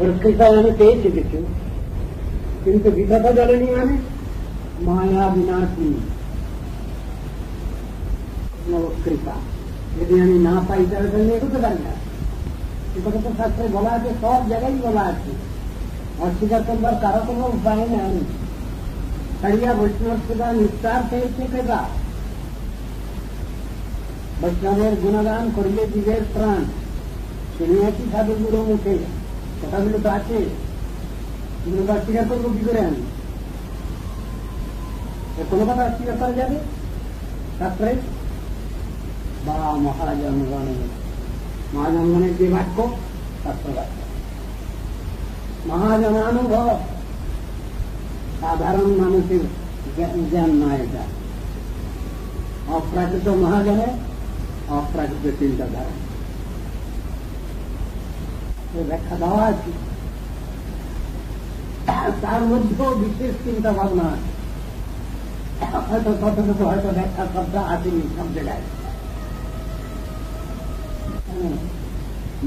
ওর কৃপা আমি পেয়েছি কিছু, কিন্তু বিধাতা জ্বলেনি মানে মায়া বিনাশী কৃপা যদি আমি না পাই তাহলে তো এগোতে পারি না। এ কথা তো শাস্ত্রে বলা আছে, সব জায়গায় বলা আছে। অস্বীকার করবার কারো কোনো উপায় নেই। ছাড়িয়া বৈষ্ণব সেবা নিস্তার পেয়েছে কৃপা। বৈষ্ণবের গুণগান করিলে জীবের প্রাণ শুনিয়াছি সাধুগুরু মুখে, কথাগুলো তো আছে। এগুলো অস্বীকার করবো কি করে আমি? কোনো কথা অস্বীকার করা যাবে শাস্ত্রে? বা মহাজনগণের যে বাক্য শাস্ত্র বাক্য, মহাজনানুভব, সাধারণ মানুষের জ্ঞান নয় এটা। অপ্রাকৃত মহাজনের অপ্রাকৃত চিন্তাধারা ব্যাখ্যা দেওয়া আছে। তার মধ্যেও বিশেষ চিন্তা ভাবনা আছে। হয়তো তথাগত হয়তো ব্যাখ্যা শব্দ আসেনি সব জায়গায়।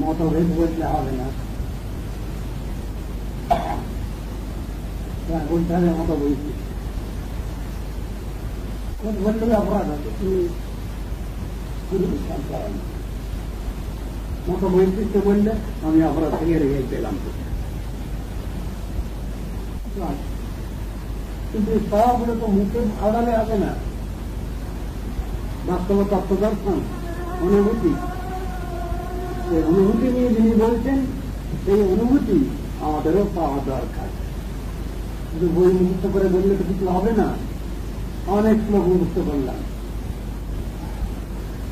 মতভেদ বলতে হবে না, বলতে হবে মত বলছি বললেই অপরাধ হবে। মত বৈশিষ্ট্য বললে আমি অপরাধ থেকে রেখে পেলাম। কিন্তু সবগুলো তো মুখে আড়ালে হবে না। বাস্তব তত্ত্বদর্শন, অনুভূতি, সেই অনুভূতি নিয়ে যিনি বলছেন সেই অনুভূতি আমাদেরও পাওয়া দরকার। শুধু বই মুক্ত করে বললে তো কিছু হবে না। অনেক শ্লোক মুক্ত করলাম,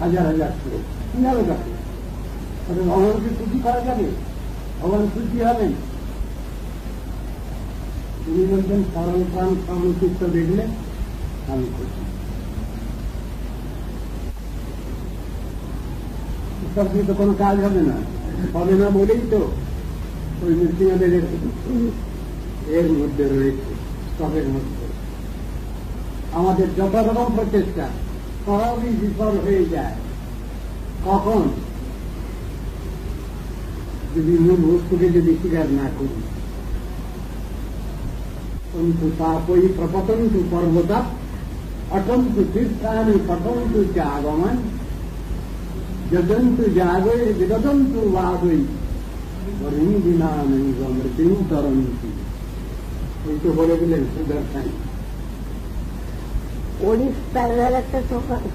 হাজার হাজার শ্লোক, কি হবে তাকে? ভগবানকে খুশি করা যাবে? ভগবান খুশি হবেন? তিনি বলছেন সরল প্রাণ সমচিত্ত দেখলে আমি খুশি। সব দিয়ে তো কোনো কাজ হবে না, হবে না বলেই তো ওই মৃত্যুদের এর মধ্যে রয়েছে, স্তবের মধ্যে। আমাদের যত রকম প্রচেষ্টা সবই বিফল হয়ে যায়। কখন? যদি মূল বস্তুকে যদি স্বীকার না করি। কিন্তু তাপই প্রপতন্তু পর্বতা অটন্তু তীর্থানি পটন্তু চ আগমন যজন্তু জাগৈ বিদদন্তু বাদৈ বিনা মৃত্যু তরন্তি। এই তো বলে দিলেন সুদর্শন। ওড়িশ প্যারাল একটা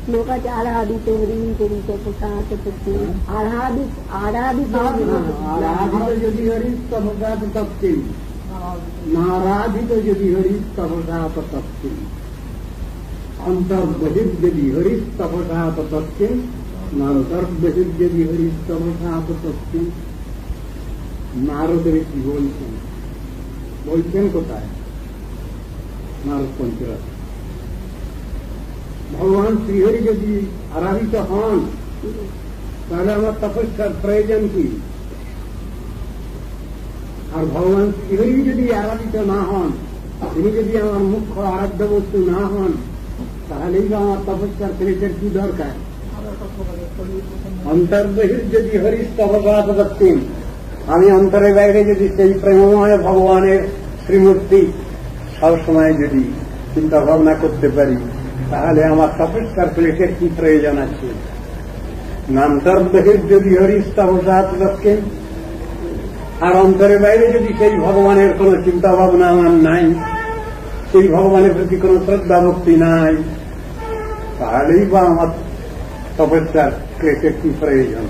শ্লোক আছে, আরাধিত হরিণ করিত প্রসাদ তত্ত্বে। আরাধিত যদি হরিশ তপসাত তত্ত্বে, নারাধিত যদি হরিশ তপসাত তত্ত্বে, অন্তর্বহির যদি হরিশ তপসাত তত্ত্বে, নান্তর্বহির যদি হরিশ তপসাত তত্ত্বে। নারদের কি বলছেন? বলছেন কোথায়? নারদ পঞ্চরথ। ভগবান শ্রীহরি যদি আরাধিত হন তাহলে আমার তপস্যার প্রয়োজন কি? আর ভগবান শ্রীহরি যদি আরাধিত না হন, তিনি যদি আমার মুখ্য আরাধ্য বস্তু না হন, তাহলেই বা আমার তপস্যার ক্লেশের কি দরকার? অন্তর্বহির যদি হরিশ তপসাত তত্ত্বে, আমি অন্তরে বাইরে যদি সেই প্রেমময় ভগবানের শ্রীমূর্তি সবসময় যদি চিন্তা ভাবনা করতে পারি, তাহলে আমার তপস্যার ক্লেশের কি প্রয়োজন আছে? নান্তর্বহির যদি হরিশ তপসাত তত্ত্বে, আর অন্তরে বাইরে যদি সেই ভগবানের কোন চিন্তা ভাবনা আমার নাই, সেই ভগবানের প্রতি কোন শ্রদ্ধা ভক্তি নাই, তাহলেই বা আমার তপস্যার ক্লেশের কি প্রয়োজন?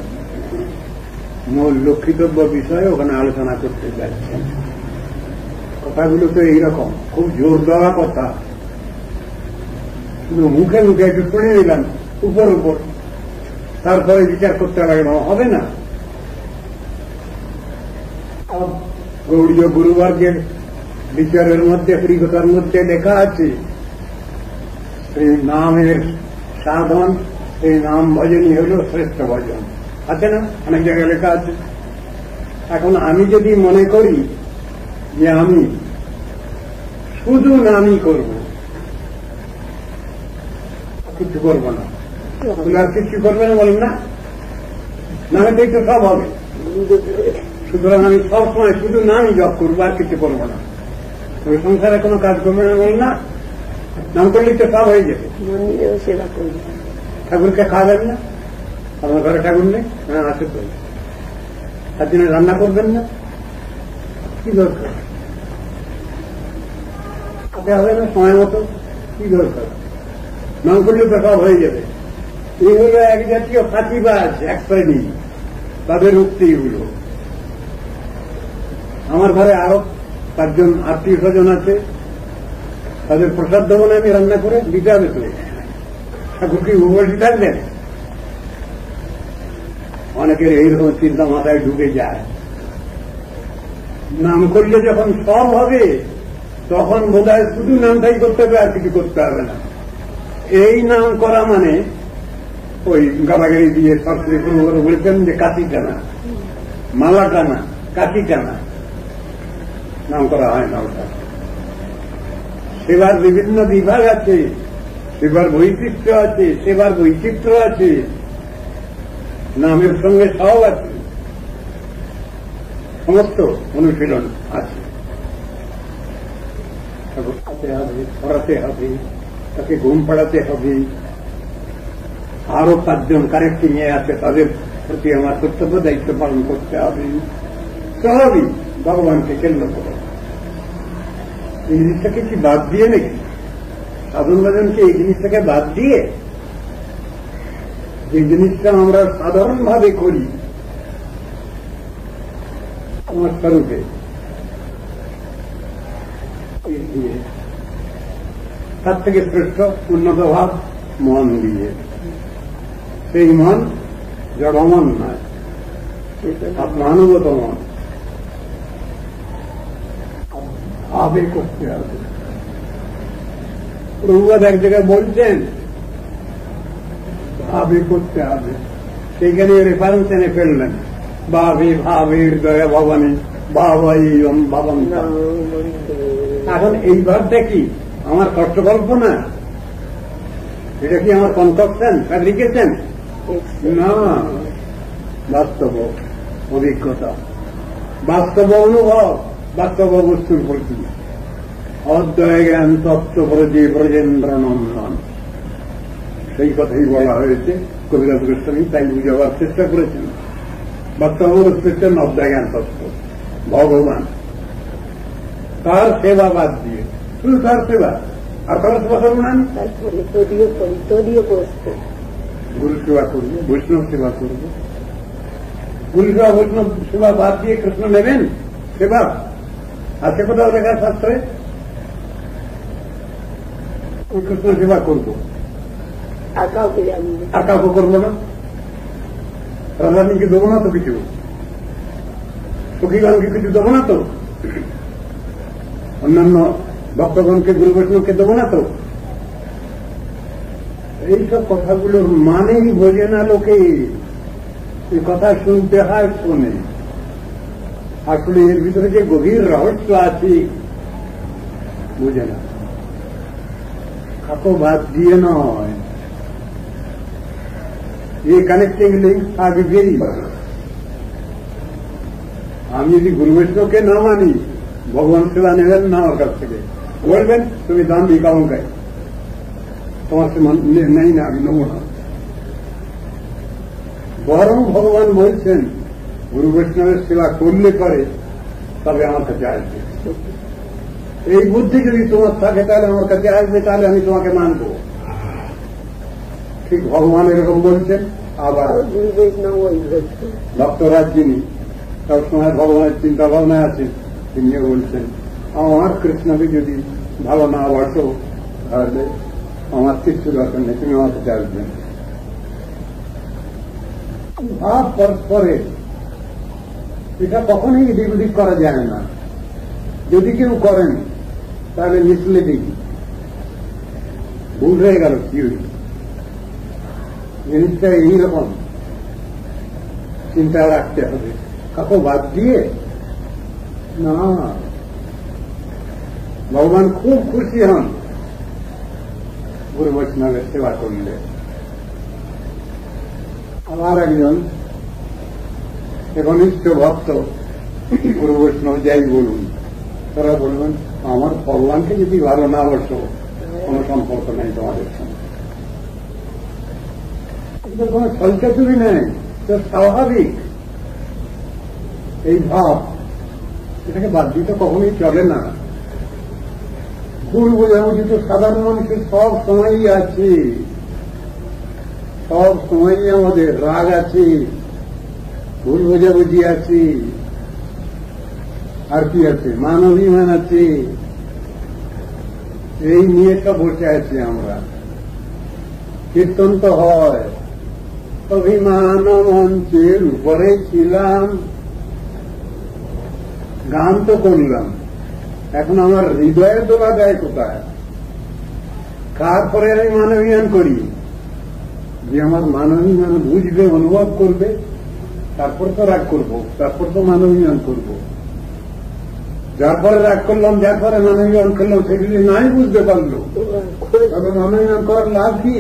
মূল লক্ষিতব্য বিষয়ে ওখানে আলোচনা করতে যাচ্ছেন। কথাগুলো তো এইরকম, খুব জোর দেওয়া কথা, শুধু মুখে মুখে একটু শুনে নিলাম উপর উপর, তারপরে বিচার করতে হবে না। গৌড়ীয় গুরুবর্গের বিচারের মধ্যে, হরিকথার মধ্যে লেখা আছে সেই নামের সাধন, সেই নাম ভজনই হল শ্রেষ্ঠ ভজন। আছে না? অনেক জায়গায় লেখা আছে। এখন আমি যদি মনে করি যে আমি শুধু নামই করব, কিছু করব না, আর কিছু করবে না, বলেন না, নামে তো একটু সব হবে, সুতরাং আমি সবসময় শুধু নামই জপ করবো, আর কিছু করবো না। ওই সংসারে কোনো কাজ করবে না, বল না, নাম করলেই তো সব হয়ে যাবে। মন্দিরেও সেবা করবে, ঠাকুরকে খাওয়াবেন না, আপনার ঘরে ঠাকুর নেই, হ্যাঁ আছে তো, তার জন্য রান্না করবেন না, কি দরকার? খেতে হবে না সময় মতো, কি দরকার? নাম করলে তো সব হয়ে যাবে। এই হল এক জাতীয় ফাঁকিবাজ, এক শ্রেণী, তাদের উক্তি এগুলো। আমার ঘরে আরো 5 জন আত্মীয় স্বজন আছে, তাদের প্রসাদ দেবো না আমি রান্না করে? দিতে হবে তো। ঠাকুর কি উপবাসী থাকবেন? অনেকের এইরকম চিন্তা মাথায় ঢুকে যায়। নাম করলে যখন সব হবে তখন বোধহয় শুধু নামটাই করতে হবে, আর কিছু করতে হবে না। এই নাম করা মানে ওই গালাগাড়ি দিয়ে সরকারি শুরু করে বলেছেন যে কাশি টানা, মালা টানা, কাশি টানা, নাম করা হয় না ওটা। সেবার বিভিন্ন বিভাগ আছে, সেবার বৈশিষ্ট্য আছে, সেবার বৈচিত্র্য আছে, নামের সঙ্গে সব আছে, সমস্ত অনুশীলন আছে। খাতে হবে, পড়াতে হবে, তাকে ঘুম পাড়াতে হবে, আরো 5 জন কারেক্টিং এ আছে, তাদের প্রতি আমার কর্তব্য দায়িত্ব পালন করতে হবে। সবই ভগবানকে কেন্দ্র করে। এই জিনিসটাকে কি বাদ দিয়ে নাকি? সাধন ভজনকে এই জিনিসটাকে বাদ দিয়ে, যে জিনিসটা আমরা সাধারণভাবে করি আমার স্বরূপে, তার থেকে শ্রেষ্ঠ উন্নত ভাব মন দিয়ে। সেই মন জড়মন নয়, আত্মানুগত মন। ভাবে করতে হবে। প্রভুপাদ এক জায়গায় বলছেন ভাবে করতে হবে, সেইখানে রেফারেন্স এনে ফেললেন, ভাবে ভাবে হৃদয় ভবানী ভাবাই ভাবন। এখন এই ভাবটা কি আমার কষ্টকল্পনা? এটা কি আমার কনকশন, ফ্যাব্রিকেশন? না, বাস্তব অভিজ্ঞতা, বাস্তব অনুভব, বাস্তব বস্তুর প্রতি অদ্বয় জ্ঞান তত্ত্ব প্রতি ব্রজেন্দ্র নন্দন। সেই কথাই বলা হয়েছে। কবিরাজ গোস্বামী তাই বুঝাবার চেষ্টা করেছেন। বাস্তব বস্তুর অদ্বয় জ্ঞান তত্ত্ব ভগবান, তার সেবা বাদ দিয়ে, শুধু তার সেবা, আর তার সেবা করব না। তারপরে তদীয় বস্তু, গুরু সেবা করবো, বৈষ্ণব সেবা করবো। গুরু সেবা বৈষ্ণব সেবা বাদ দিয়ে কৃষ্ণ নেবেন সেবা? আছে কোথাও লেখা শাস্ত্রে? ওই কৃষ্ণ সেবা করবো, আর কাউকে জানি না, আর কাউকে করবো না। রাধারানীকে দেবো না তো কিছু, সখীগণকে কিছু দেবো না তো, অন্যান্য ভক্তগণকে গুরু বৈষ্ণবকে দেবো না তো। এইসব কথাগুলোর মানেই বোঝে না লোকে। এই কথা শুনতে হয়, শোনে, আসলে এর ভিতরে যে গভীর রহস্য আছে বুঝে না। কাকো বাদ দিয়ে নয়, এই কানেক্টিং লিঙ্ক আগে বেরিয়ে। আমি যদি গুরু বৈষ্ণবকে না মানি, ভগবান সেবা নেবেন না আমার কাছ থেকে, বলবেন তুমি দাম দিই কাউন গাই, তোমার সে নেই না, আমি নেব না। বরং ভগবান বলছেন গুরু বৈষ্ণবের সেবা করলে পরে তবে আমার কাছে আসবে। এই বুদ্ধি যদি তোমার থাকে তাহলে আমার কাছে আসবে, তাহলে আমি তোমাকে মানব। ঠিক ভগবান এরকম বলছেন। আবার ভক্তরাজ যিনি সবসময় ভগবানের চিন্তা ভাবনায় আছেন, তিনিও বলছেন আমার কৃষ্ণকে যদি ভালো না বাসো তাহলে আমার কিছু দরকার নেই, তুমি আমার কাছে আসবেন। ভাব পরস্পরে, এটা কখনোই এদিক ওদিক করা যায় না। যদি কেউ করেন তাহলে মিসলিডিং, ভুল হয়ে গেল। কি জিনিসটা এইরকম চিন্তা রাখতে হবে, কাকো বাদ দিয়ে না। ভগবান খুব খুশি হন গুরু বৈষ্ণবের সেবা করলে। আমার একজন ঘনিষ্ঠ ভক্ত গুরু বৈষ্ণব যাই বলুন, তারা বলবেন আমার কল্যাণকে যদি ভালো না বসো কোন সম্পর্ক নেই তোমাদের সঙ্গে, কোন ছলচাতুরি নেই, তো স্বাভাবিক এই ভাব, এটাকে বাদ দিতে কখনোই চলে না। ভুল বোঝাবুঝি তো সাধারণ মানুষের সব সময়ই আছে, সব সময়ই আমাদের রাগ আছে, ভুল বোঝাবুঝি আছে, আর কি আছে, মান অভিমান আছে, এই নিয়ে তো বসে আছি আমরা। কীর্তন তো হয়, অভিমান মঞ্চের উপরে ছিলাম, গান তো করলাম, এখন আমার হৃদয়ে তোলা যায় কোথায়? কার পরে আমি মানবিমান করি? যে আমার মানবিমান বুঝবে, অনুভব করবে, তারপর তো রাগ করবো, তারপর তো মানবিমান করবো। যার পরে রাগ করলাম, যার পরে মানবিমান করলাম, সেগুলি নাই বুঝতে পারলো, তবে মানবিমান করার লাভ কি?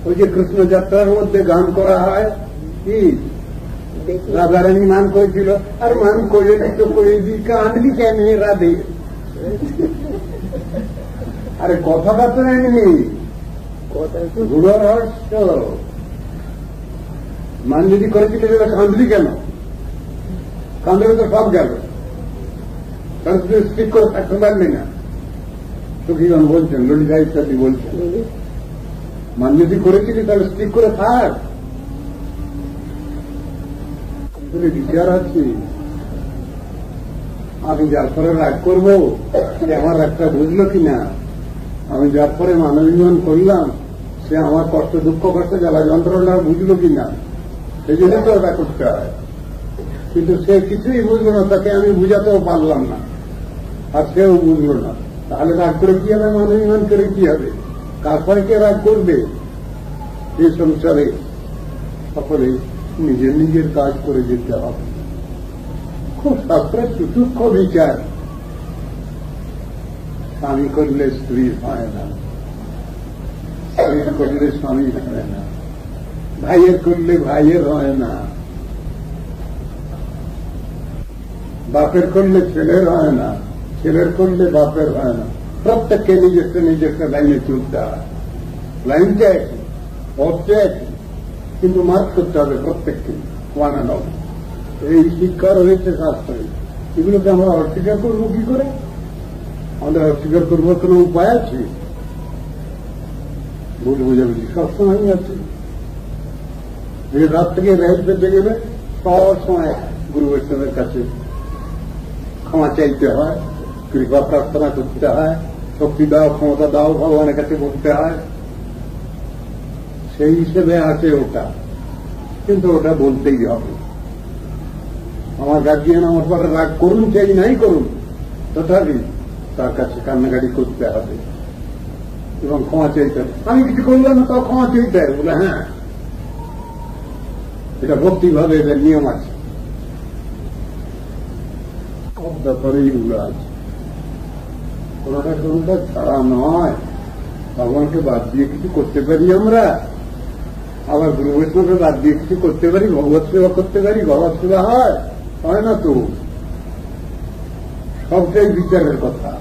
ওই যে কৃষ্ণ যাত্রার মধ্যে গান করা হয় কি, রাধারানী মান করেছিল, আর মান করে তো করে দিই, কাঁদলি কেন রাধে? আরে কথাটা তো এমনি গুড় রহস্য। মান যদি করেছিল সেটা কাঁদলি কেন? কাঁদলে তো সব গেল, তাহলে তুই স্টিক করে থাকতে পারলি না। তো কি গান বলছেন, ললিতা ইত্যাদি বলছেন, মান যদি করেছিলি তাহলে স্টিক করে থাক। বিচার আছে, আমি যার পরে রাগ করবো সে আমার রাগটা বুঝলো কিনা, আমি যার পরে মানবিমান করলাম সে আমার কষ্ট, দুঃখ, কষ্ট, জ্বালা যন্ত্রণা বুঝলো কিনা, সেই জন্য তো রাগ করতে হয়। কিন্তু সে কিছুই বুঝলো না, তাকে আমি বুঝাতেও পারলাম না, আর সেও বুঝলো না, তাহলে রাগ করে কি হবে, মানবিমান করে কি হবে? কার পরে কে রাগ করবে? এই সংসারে সকলে নিজের নিজের কাজ করে যেতে হবে। খুব শাস্ত্রের সুসূক্ষ্ম বিচার। স্বামী করলে স্ত্রী হয় না, স্ত্রী করলে স্বামী হয় না, ভাইয়ের করলে ভাইয়ের হয় না, বাপের করলে ছেলের হয় না, ছেলের করলে বাপের হয় না। প্রত্যেককে নিজস্ব নিজস্ব লাইনে চলতে হয়। লাইনটা একই, পথটা একই, কিন্তু মার্ক করতে হবে প্রত্যেককে, ওয়ান অ্যান্ড অল। এই শিক্ষা রয়েছে শাস্ত্রে, এগুলোকে আমরা অস্বীকার করবো কি করে? আমাদের অস্বীকার করবার কোন উপায় আছে? ভুল বোঝাবুঝি সবসময় আছে। রাত থেকে রাত পেতে গেলে সব সময় গুরু বৈষ্ণবের কাছে ক্ষমা চাইতে হয়, কৃপা প্রার্থনা করতে হয়, শক্তি দাও, ক্ষমতা দাও, ভগবানের কাছে বলতে হয়। সেই হিসেবে আছে ওটা, কিন্তু ওটা বলতেই হবে। আমার গার্জিয়ান আমার পরে রাগ করুন চাই নাই করুন, তথাপি তার কাছে কান্নাকাটি করতে হবে এবং ক্ষমা চাইতে হবে। আমি কিছু করলাম না, তাও ক্ষমা চাইতে হবে বলে, হ্যাঁ এটা ভক্তিভাবে এদের নিয়ম আছে, সব ব্যাপারেই এগুলো আছে। কোনটা কোনটা ছাড়া নয়। ভগবানকে বাদ দিয়ে কিছু করতে পারি আমরা, আবার গুরু বৈষ্ণবকে বাদ দিয়ে কিছু করতে পারি, ভগবত সেবা করতে পারি, ভগবত সেবা হয় না তো। সবটাই বিচারের কথা,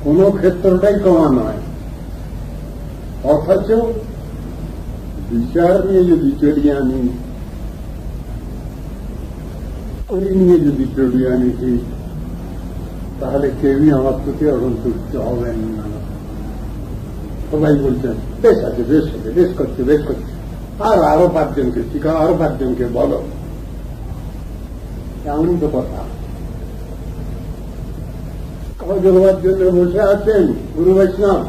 কোন ক্ষেত্রটাই কমা নয়। অথচ বিচার নিয়ে যদি চড়িয়ে আনি, নিয়ে যদি চড়িয়ে আনি, তাহলে কেউই আমার প্রতি অসন্তুষ্ট হবেন না। সবাই বলছেন বেশ আছে, বেশ আছে, বেশ করছে, বেশ করছে, আর আরো 5 জনকে শিখাও, আরো 5 জনকে বলো। এমনই তো কথা। জড়বার জন্য বসে আছেন গুরু বৈষ্ণব,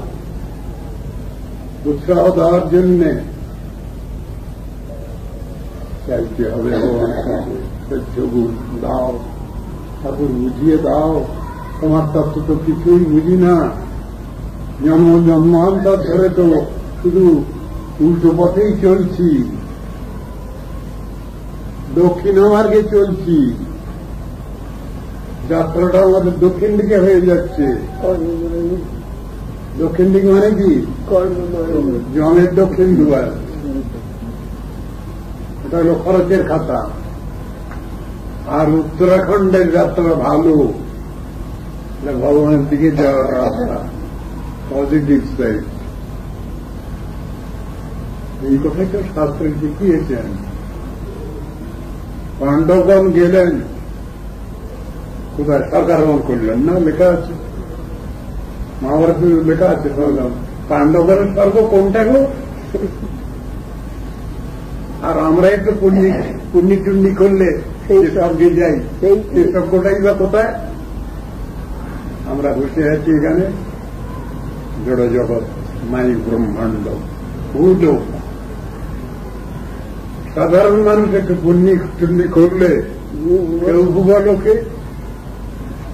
উৎসাহ দেওয়ার জন্য চাইতে হবে ভগবান দাও, ঠাকুর বুঝিয়ে দাও, তোমার তত্ত্ব তো কিছুই বুঝি না, জন্মান্তর ধরে তো শুধু উল্টো পথেই চলছি, দক্ষিণ মার্গে চলছি, যাত্রাটা আমাদের দক্ষিণ দিকে হয়ে যাচ্ছে। দক্ষিণ দিক মানে কি? জমের দক্ষিণ দুয়ার, এটা হল খরচের খাতা। আর উত্তরাখণ্ডের যাত্রা ভালো, ভগবানের দিকে যাওয়ার রাস্তা, পজিটিভ সাইড। এই কথাই তো শাস্ত্রে শিখিয়েছেন। পাণ্ডবগণ গেলেন কোথায়? স্বর্গারোহণ করলেন না? লেখা আছে মহাভারতে, লেখা আছে স্বর্গ। পাণ্ডবগণের স্বর্গ কোনটা গো? আর আমরা একটু পুণ্যি টুন্নি করলে স্বর্গে যাই, সেই স্বর্গটাই বা কোথায়? আমরা বসে আছি এখানে জড় জগৎ, মাই ব্রহ্মাণ্ড, ভূলোক। সাধারণ মানুষ একটু পুণ্যি টুন্নি করলে কেউ ভূলোকে,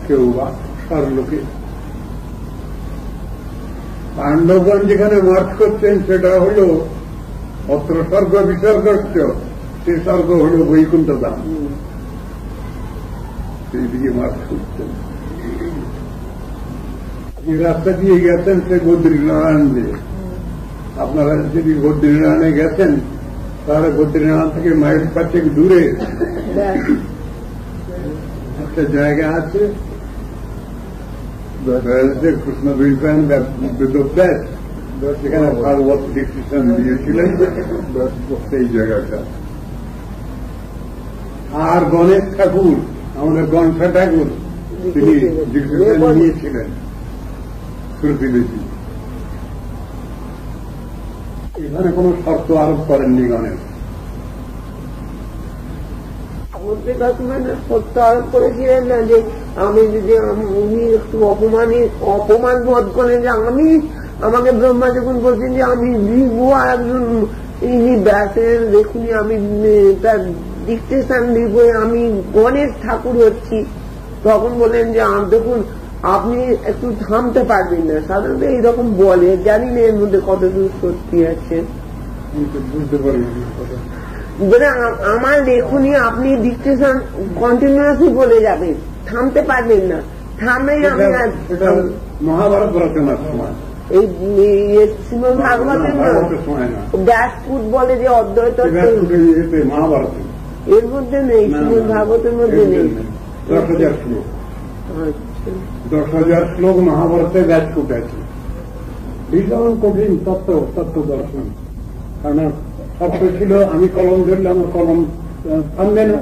কেউ বা স্বর্লোকে। পাণ্ডবগণ যেখানে মার্চ করছেন সেটা হল অত্র স্বর্গ বিসর্গস্য, সে স্বর্গ হল বৈকুণ্ঠ ধাম, সেই দিকে মার্চ করছেন। যে রাস্তা দিয়ে গেছেন সে বদ্রীনারায়ণ দিয়ে। আপনারা যদি বদ্রীনারায়ণে গেছেন তাহলে বদ্রীনারায়ণ থেকে মাইল 5 দূরে একটা জায়গা আছে, কৃষ্ণ বেদব্যাস, সেখানে ভাগবত ডিসিশন দিয়েছিলেন সেই জায়গাটা। আর গণেশ ঠাকুর, আমাদের গণেশা ঠাকুর, তিনি ডিসিশন নিয়েছিলেন শ্রুতি দেখি। এখানে কোন শর্ত আরোপ করেননি গণেশ। সত্য আরোপ করেছিলেন না যে আমি যদি উনি একটু অপমান বোধ করেন যে আমাকে ব্রহ্মা যখন বলছেন যে আমি লিখবো একজন ইনি ব্যাসের, দেখুনি আমি তার ডিকটেশন লিখবো, আমি গণেশ ঠাকুর হচ্ছি, তখন বলেন যে দেখুন আপনি একটু থামতে পারবেন না। সাধারণত এইরকম বলে, জানি না এর মধ্যে কতদূর সত্যি আছে। বুঝতে পারি আমার লেখনি আপনি ডিকটেশন কন্টিনিউয়াসলি বলে যাবেন, থামতে পারবেন না। থামে আমি মহাভারত রচনার সময়, এই শ্রীমদ ভাগবতের ব্যাসপুট বলে যে অদ্বৈত, মহাভারত এর মধ্যে নেই, শ্রীমদ ভাগবতের মধ্যে নেই। 10,000 শ্লোক, 10,000 শ্লোক মহাভারতে ব্যাসপুট আছে। ভীষণ কঠিন তত্ত্ব দর্শন। কারণ তত্ত্ব ছিল আমি কলম ধরলে আমার কলম থামবে না।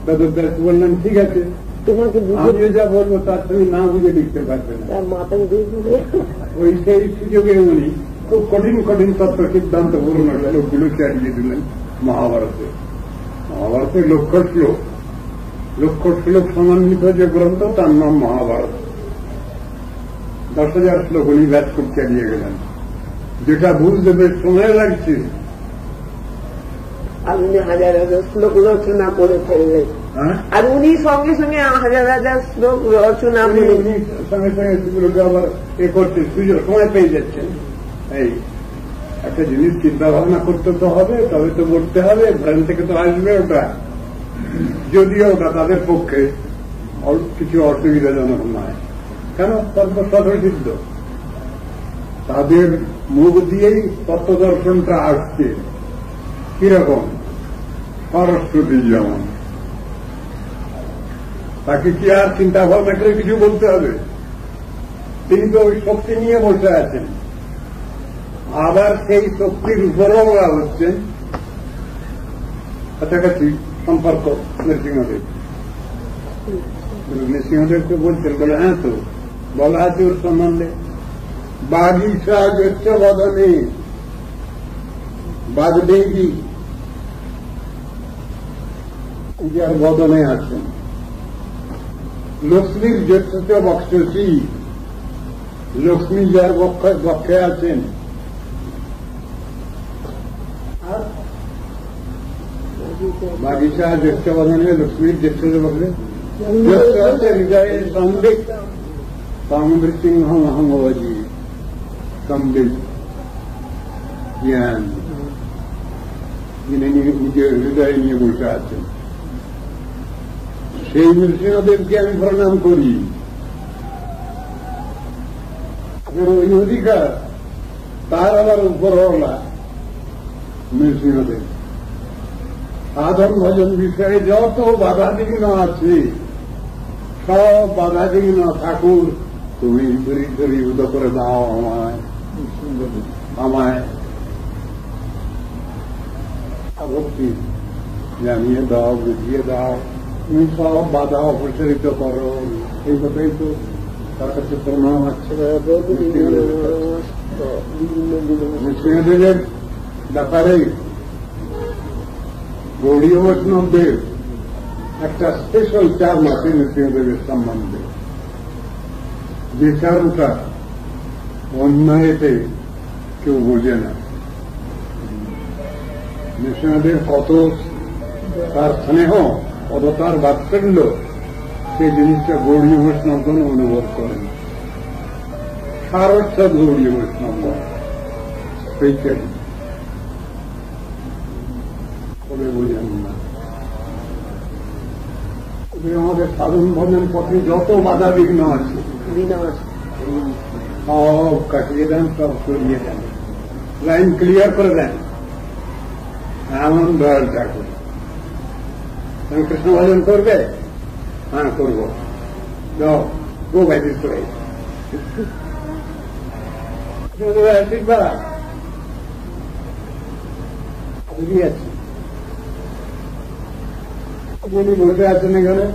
বেদব্যাস বললেন ঠিক আছে, তোমাকে আমি যা বলবো তার তুমি না বুঝে লিখতে পারবে না। তার মাথায় ওই সেই সুযোগে উনি খুব কঠিন কঠিন তত্ত্ব সিদ্ধান্তপূর্ণ শ্লোকগুলো চালিয়ে দিলেন মহাভারতে। মহাভারতে লক্ষ শ্লোক সমন্বিত যে গ্রন্থ তার নাম মহাভারত। 10,000 শ্লোক উনি ব্যাসপুট চালিয়ে গেলেন, যেটা বুঝতে বেশ সময় লাগছে। আপনি 1000 শ্লোক রচনা করে ফেললেন, আর উনি সঙ্গে সঙ্গে 1000 শ্লোক রচনা করে উনি সঙ্গে সঙ্গে সেগুলোকে আবার করতে সুযোগ সময় পেয়ে যাচ্ছেন। এই একটা জিনিস চিন্তা ভাবনা করতে তো হবে, তবে তো বলতে হবে, ব্রেন থেকে তো আসবে ওটা, যদিও ওটা তাদের পক্ষে কিছু অসুবিধাজনক নয়। কেন? তর্ক স্বতঃসিদ্ধ, তাদের মুখ দিয়েই তত্ত্ব দর্শনটা আসছে। কিরকম? সরস্বতী যেমন, তাকে কি আর চিন্তা ভাবনা করে কিছু বলতে হবে? তিনি তো ওই শক্তি নিয়ে বসে আছেন। আবার সেই শক্তির উপরও হচ্ছেন কাছাকাছি সম্পর্ক নৃসিংহদেবকে বলছেন, বলে হ্যাঁ তো বলা আছে ওর সম্বন্ধে, বাগিচা গেছ বদনে বাগদেবী, যার বদনে আছেন। লক্ষ্মীর জ্যেষ্ঠ বক্ষসী, লক্ষ্মী যার বক্ষে আছেন। বাগিচা জ্যেষ্ঠ বদনে, লক্ষ্মীর জ্যেষ্ঠ বক্ষে জ্যেষ্ঠ আছে হৃদয়ে সম্বিত, সমৃদ্ধ সিংহী সম্বিত জ্ঞান, যিনি নিজের হৃদয়ে নিয়ে বসে আছেন। সেই নৃসিংহদেবকে আমি প্রণাম করি। ওই অধিকার তার আবার উপরওয়ালা নৃসিংহদেব, সাধন ভজন বিষয়ে যত বাধাবিঘ্ন আছে সব বাধাবিঘ্ন ঠাকুর তুমি দূরীভূত করে দাও আমায় ভক্তি জানিয়ে দাও, বুঝিয়ে দাও, তুমি সব বাধা অপসারিত করো। এই কথাই তো তার কাছে প্রণাম আছে। নৃসিংহদেবের ব্যাপারে গৌড়ীয় বৈষ্ণবদের একটা স্পেশাল চার্ম আছে নৃসিংহদেবের সম্বন্ধে, যে চার্মটা অন্য এতে কেউ বোঝে না। নৃসিংহদেব কত তার স্নেহ, কত তার বাৎসল্য, সেই জিনিসটা গৌড়ীয় বৈষ্ণবগণ অনুভব করেন। সারস্বত গৌড়ীয় বৈষ্ণবগণ সেইটাই বলে বোঝেন না। আমাদের সাধন ভজন পথে যত বাধা বিঘ্ন আছে সব কাটিয়ে দেন, সব সরিয়ে দেন, লাইন ক্লিয়ার করে দেন। এমন দয়াল ঠাকুর। তুমি কৃষ্ণ ভজন করবে? হ্যাঁ করব। যাও, গো বাই দিস ওয়ে। আশীর্বাদ আছে। উনি বসে আছেন এখানে,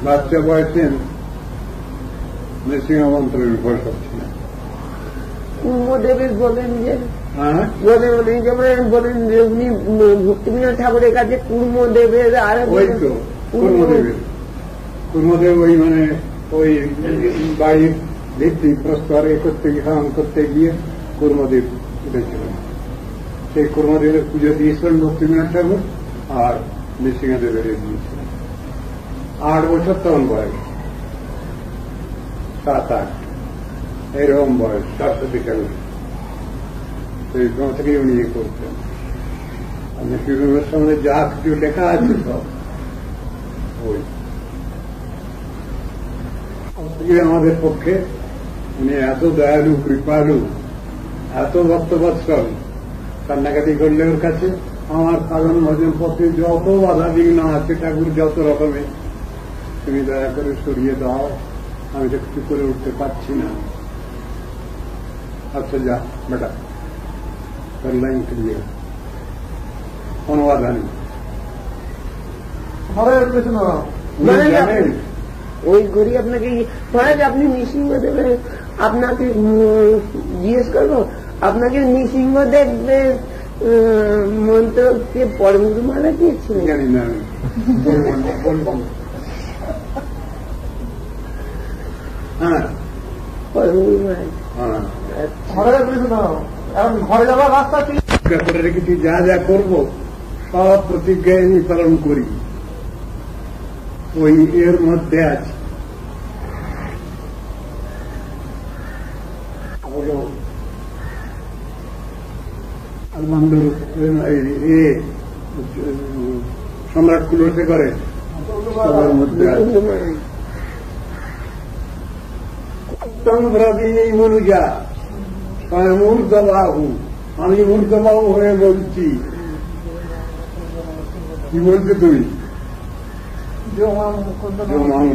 বাচ্চা বয়সেন নৃসিংহ মন্ত্রের উপর করছেন। কুর্মদেবের বলেন যে বলেন যে উনি ভক্তিবিনোদ ঠাকুরের কাছে কুর্মদেবের আর ওই তো কুর্মদেব ওই মানে ওই বাড়ির ভিত্তি প্রস্তর করতে করতে গিয়ে কুর্মদেব উঠেছিলেন। সেই কুর্মদেবের পুজো দিয়েছিলেন ভক্তিবিনোদ ঠাকুর, আর নৃসিংহদেবের দিয়েছিলেন। 8 বছর তখন বয়স, 7-8 এরকম বয়স, সরস্বতী ঠাকুর। সেই সময় থেকে উনি ইয়ে করতেন। নৃসিংহদেবের সঙ্গে যা কিছু লেখা আছে সব ওই আমাদের পক্ষে উনি এত দয়ালু, কৃপালু, এত ভক্তবৎসল। কান্নাকাটি করলে ওর কাছে আমার সাধন ভজন পথে যত বাধা বিঘ্ন আছে ঠাকুর যত রকমের, তুমি দয়া করে সরিয়ে দাও, আমি তো কিছু করে উঠতে পারছি না। আচ্ছা যা বেটা, লাইন ক্লিয়ার, কোনো বাধা নেই। ওই ঘড়ি আপনাকে মহারাজ, আপনি নৃসিংহদেবের আপনাকে জিজ্ঞেস করবো, আপনাকে নৃসিংহদেবের মন্ত্রকে পরমগুরু মালা দিয়েছিলেন? জানি না, হ্যাঁ পরমগুরু মালা। ঘরে যাবার রাস্তা করে রেখেছি, যা যা করবো সব প্রতিজ্ঞা আমি পালন করি। ওই এর মধ্যে আছে সম্রাট কুলসে করে মধ্যে আছে মনুজা মূর্ধবাহু। আমি মূর্ধবাহু হয়ে বলছি। কি বলছে তুমি?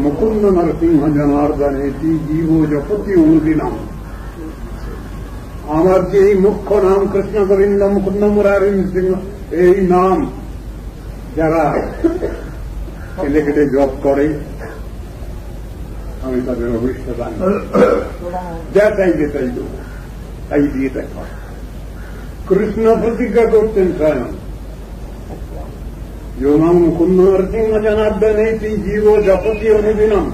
মুকুন্দ নরসিংহ জনার্দনেতি জীব জপতি অনুদিনম। আমার যে এই মুখ্য নাম কৃষ্ণ গোবিন্দ মুকুন্দ মুরারি নৃসিংহ, এই নাম যারা কেটে কেটে জপ করে আমি তাদের অভিষ্ট দান যা চাইবে তাই দেব, তাই দিয়ে দেখা। কৃষ্ণ প্রতিজ্ঞা করতেন স্বয়ং, মুকুন্দ নরসিংহ জনার্দনেতি জীব জপতি অনুদিনম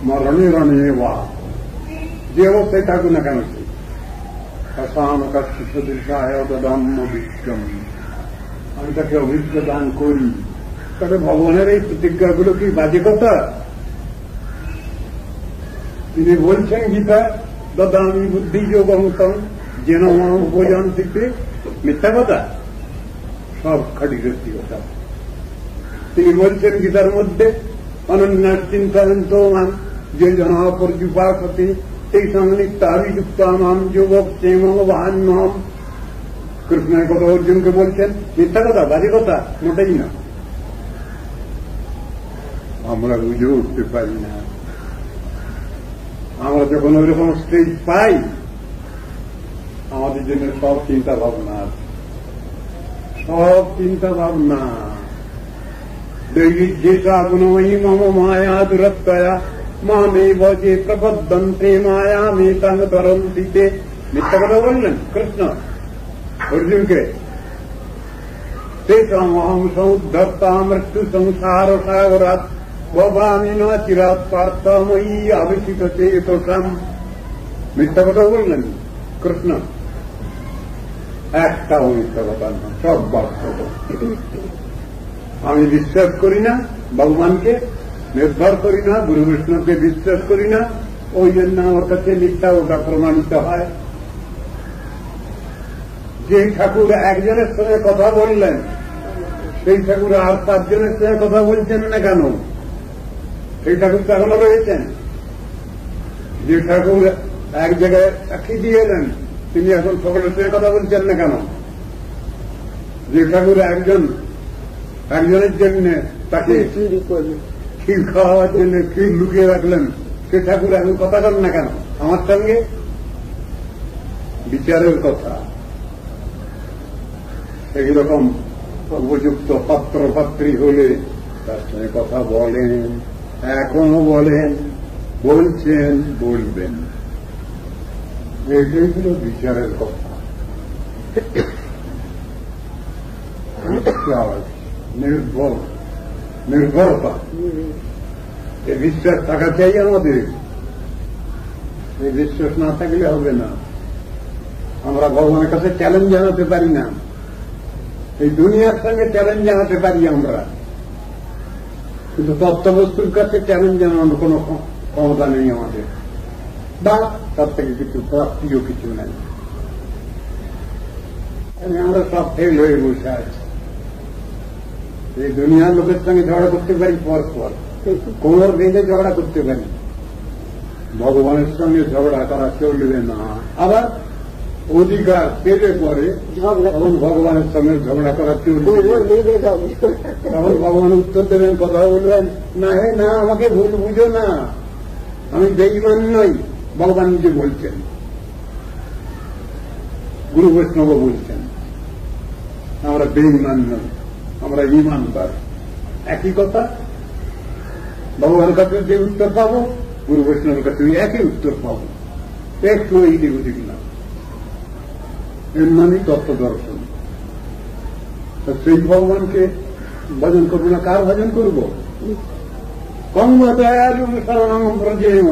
মরণে রণে বা। যে অবস্থায় থাকুক না কেন সে সদৃশায় দদাম্য বিশ্বম, আমি তাকে অভিষ্ট দান করি। তাহলে ভগবানের এই প্রতিজ্ঞাগুলো কি বাজে কথা? তিনি বলছেন গীতা দদামি বুদ্ধি যোগমতম যেন উপজান্তিতে, মিথ্যা কথা, সব খাটি সত্যি কথা। তিনি বলছেন গীতার মধ্যে অনন্যার চিন্তান্ত মান যে জন পর্যুপাসতি সেই সংলিপ্তাভিযুক্ত মাম যুবক ক্ষেমবান মাম। কৃষ্ণের কথা অর্জুনকে বলছেন, মিথ্যা কথা, বাজে কথা, মোটেই না। আমরা বুঝে উঠতে পারি না। আমরা যখন ওইরকম স্টেজ পাই, আমাদের জন্য সব চিন্তা ভাবনা, সব চিন্তা ভাবনা। যেটা গুণময়ী মম মায়া দুরত্তয়া মামে বজে প্রবদ্ধন্তে মায়া মে তাং তরন্তিতে। মিথ্যা কথা বললেন কৃষ্ণ অর্জুনকে। তেষাম অহং সমুদ্ধর্তা মৃত্যু সংসার সাগরাৎ ভবামি ন চিরাৎ পার্থ ময়ী আবেশিত চেতসাম। মিথ্যা কথা বললেন কৃষ্ণ, একটাও মিথ্যা কথা না, সব বাস্তব। আমি বিশ্বাস করি না ভগবানকে, নির্ভর করি না, গুরু বিষ্ণুকে বিশ্বাস করি না, ওই জন্য আমার কাছে মিথ্যা ওটা প্রমাণিত হয়। যে ঠাকুর একজনের সঙ্গে কথা বললেন, সেই ঠাকুর আর 5 জনের সঙ্গে কথা বলছেন না কেন? সেই ঠাকুর তো এখনো রয়েছেন। যে ঠাকুর এক জায়গায় সাক্ষী দিয়ে এলেন, তিনি এখন সকলের সঙ্গে কথা বলছেন না কেন? যে ঠাকুর একজনের জন্য তাকে ক্ষীর খাওয়ার জন্য ক্ষীর লুকিয়ে রাখলেন, সে ঠাকুর এখন কথা করেন না কেন আমার সঙ্গে? বিচারের কথা। এইরকম উপযুক্ত পাত্র পাত্রী হলে তার সঙ্গে কথা বলেন, এখনো বলেন, বলছেন, বলবেন। এইটাই হল বিচারের কথা। নির্ভরতা, এই বিশ্বাস থাকা চাই আমাদের। এই বিশ্বাস না থাকলে হবে না। আমরা ভগবানের কাছে চ্যালেঞ্জ জানাতে পারি না, এই দুনিয়ার সঙ্গে চ্যালেঞ্জ জানাতে পারি আমরা, কিন্তু তত্ত্ববস্তুর কাছে চ্যালেঞ্জ জানানোর কোন ক্ষমতা নেই আমাদের, বা তার থেকে কিছু প্রাপ্তিও কিছু নেই। আমরা সব ফেল হয়ে বসে আছি। এই দুনিয়ার লোকের সঙ্গে ঝগড়া করতে পারি, পরস্পর কোমর বেঁধে ঝগড়া করতে পারি, ভগবানের সঙ্গে ঝগড়া করা চলবে না। আবার অধিকার পেলে পরে তখন ভগবানের সঙ্গে ঝগড়া করা চলবে, তখন ভগবান উত্তর দেবেন, কথা বলবেন, না হে না, আমাকে ভুল বুঝো না, আমি বেঈমান নই। ভগবান নিজে বলছেন, গুরু বৈষ্ণব বলছেন, আমরা বেঈমান নই, আমরা ঈমানদার। একই কথা। ভগবানের কাছে যে উত্তর পাবো, গুরু বৈষ্ণবের কাছে একই উত্তর পাবো, একটু এই দিক ওদিক না। এর নামই তত্ত্ব দর্শন। সেই ভগবানকে ভজন করবো না, কার ভজন করব? কর্মদয়ালুম প্রজেম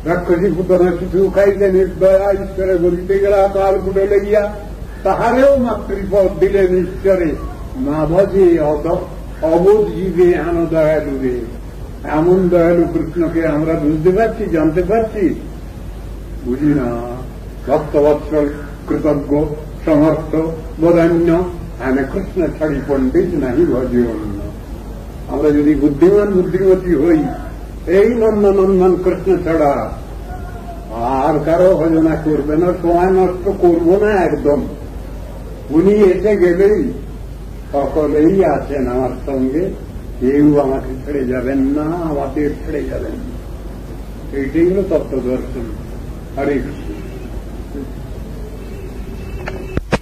রাক্ষসী পুতনা শিশু খাইতে নির্দয়া ঈশ্বরে বলিতে গেলা কাল কুটে লইয়া তাহারেও মাতৃপদ দিলেন ঈশ্বরে, না ভজে অবোধ জীবে আন দয়ালু রে। এমন দয়ালু কৃষ্ণকে আমরা বুঝতে পারছি, জানতে পারছি? বুঝি না। ভক্তবৎসল, কৃতজ্ঞ, সমর্থ, বদান্য, আমি কৃষ্ণ ছাড়ি পণ্ডিত নাহি ভজে অন্য। আমরা যদি বুদ্ধিমান বুদ্ধিমতী হই, এই নন্দনন্দন কৃষ্ণ ছাড়া আর কারো ভজনা করবে না, সময় নষ্ট করব না একদম। উনি এসে গেলেই সকলেই আছেন আমার সঙ্গে, কেউ আমাকে ছেড়ে যাবেন না, আমাদের ছেড়ে যাবেন না। এইটাই হল তত্ত্ব দর্শন। হরে কৃষ্ণ।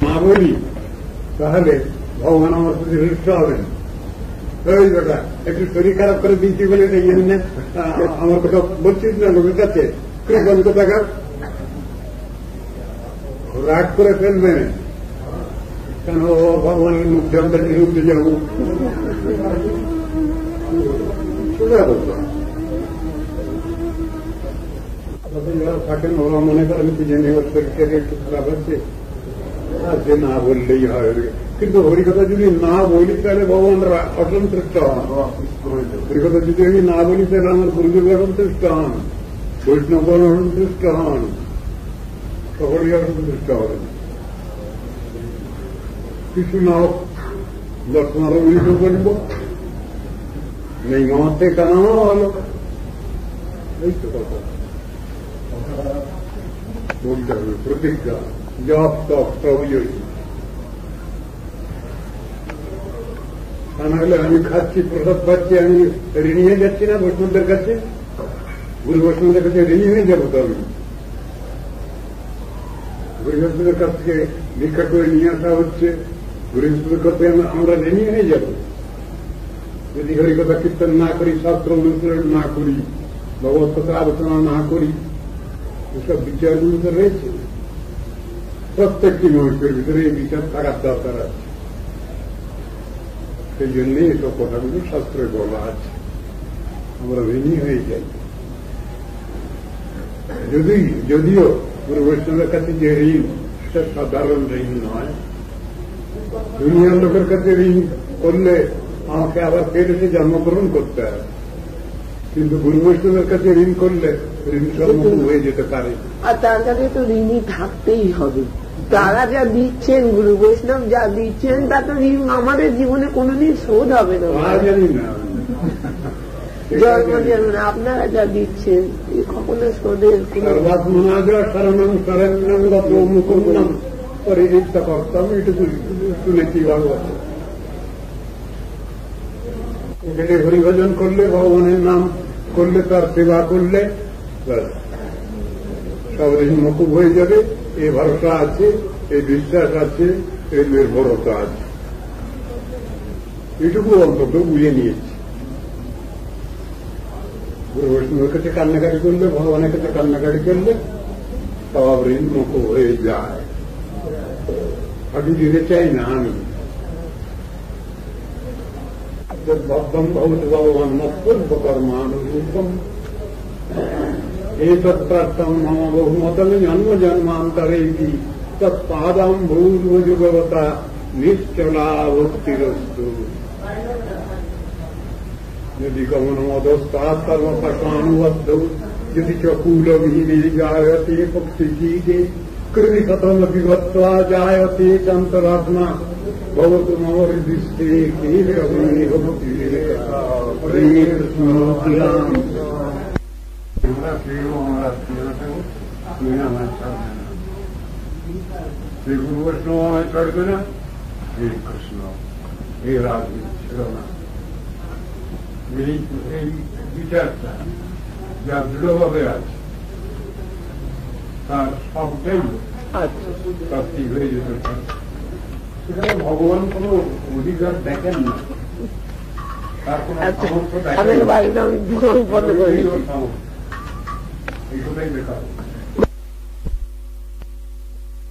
মা বলি তাহলে ভগবান আমার প্রতি হৃষ্ট হবেন। ওই বেটা একটু শরীর খারাপ করে দিয়েছি বলে এই জন্য আমার কথা বলছিস না লোকের কাছে, কৃপণ কোথাকার রাগ করে ফেলবে কেন? ভগবানের মুখে আমরা নিরুদ্ধে যাব, সোজা কথা। যারা থাকেন ওরা মনে করেন কি জেনে শরীরটাকে একটু খারাপ হচ্ছে, সে না বললেই হয়। কিন্তু হরিকথা যদি না বলি তাহলে ভগবান অসন্তুষ্ট হন। হরিকথা যদি আমি না বলি তাহলে আমার গুরুদেব অসন্তুষ্ট হন, বৈষ্ণবগণ অসন্তুষ্ট হন, সকলেই অসন্তুষ্ট হবেন। কিছু না হোক দর্শনার অভিহিত করব, নেই আমার থেকে কানানো ভালো। এই তো কথা বলতে হবে। প্রতিজ্ঞা, জপ তপ সবই তা নাহলে আমি খাচ্ছি, প্রসাদ পাচ্ছি, আমি ঋণী হয়ে যাচ্ছি না বৈষ্ণবদের কাছে? গুরু বৈষ্ণবদের কাছে ঋণী হয়ে যাবো তো আমি। গুরু বৈষ্ণবের কাছ থেকে ভিক্ষা করে নিয়ে আসা হচ্ছে, গুরু বৈষ্ণবের কাছে আমরা ঋণী হয়ে যাব যদি হরিকথা কীর্তন না করি, শাস্ত্র অনুসরণ না করি, ভগবত কথা আলোচনা না করি। এসব বিচারগুলো তো রয়েছে, প্রত্যেকটি মানুষের ভিতরে এই বিচার থাকার দরকার আছে। সেই জন্যই এসব কথাগুলো শাস্ত্রে বলা আছে, আমরা ঋণী হয়ে যাই। যদিও গুরু বৈষ্ণবের কাছে যে ঋণ, সেটা সাধারণ ঋণ নয়। দুনিয়ার লোকের কাছে ঋণ করলে আমাকে আবার ফের এসে জন্মগ্রহণ করতে হবে, কিন্তু গুরু বৈষ্ণবের কাছে ঋণ করলে ঋণ সম্মুখ হয়ে যেতে পারে। আর তার কাছে তো ঋণী থাকতেই হবে। তারা যা দিচ্ছেন, গুরু বৈষ্ণব যা দিচ্ছেন, তা তো আমাদের জীবনে কোনোদিন শোধ হবে না। জানি না, জন্ম জন্ম আপনারা যা দিচ্ছেন কখনো শোধের শরণম শরণ্যম গত মুকুন্দম পরিচিত করতাম, এটুকু শুনেছি ভাগবত। এখানে হরিভজন করলে, ভগবানের নাম করলে, তার সেবা করলে সব ঋণ মুকুব হয়ে যাবে। এই ভরসা আছে, এই বিশ্বাস আছে, এই নির্ভরতা আছে। এটুকু অন্তত বুঝে নিয়েছি। গুরু বৈষ্ণবের কাছে কান্নাকাটি করলে, ভগবানের কাছে কান্নাকাটি করলে সব ঋণ মুকুব হয়ে যায়। আমি দিতে চাই না, আমি বদ্ধম ভবত ভগবান মৎকর্মানুরূপম এতৎপ্রাপ্তম মম বহুমতম জন্ম জন্মান্তরে তৎপাদাম ভূর্ভুজগবতা নিশ্চলা ভক্তিরস্তু। যদি গমনমদস্তাৎ কর্মপাশানুবদ্ধ যদি চকুলবিহীনে জায়তে পক্ষিজীবে কৃমি কতমপি গত্বা জায়তে চন্তরাত্মা ভবতু মম হৃদিস্থে কেবলমনি ভক্তি হরে কৃষ্ণ রাম। আমরা প্রিয়, আমরা তুমি আমার ছাড়বে না, শ্রী গুরু বৈষ্ণব আমায় ছাড়বে না, হে কৃষ্ণ, হে রাধে ছিল না। এই বিচারটা যা দৃঢ়ভাবে আছে, তার সবটাই প্রাপ্তি হয়ে যেতে পারে। সেখানে ভগবান কোন অধিকার দেখেন না, তার কোন সামর্থ্য দেখেন না, এই কথাই বেকার।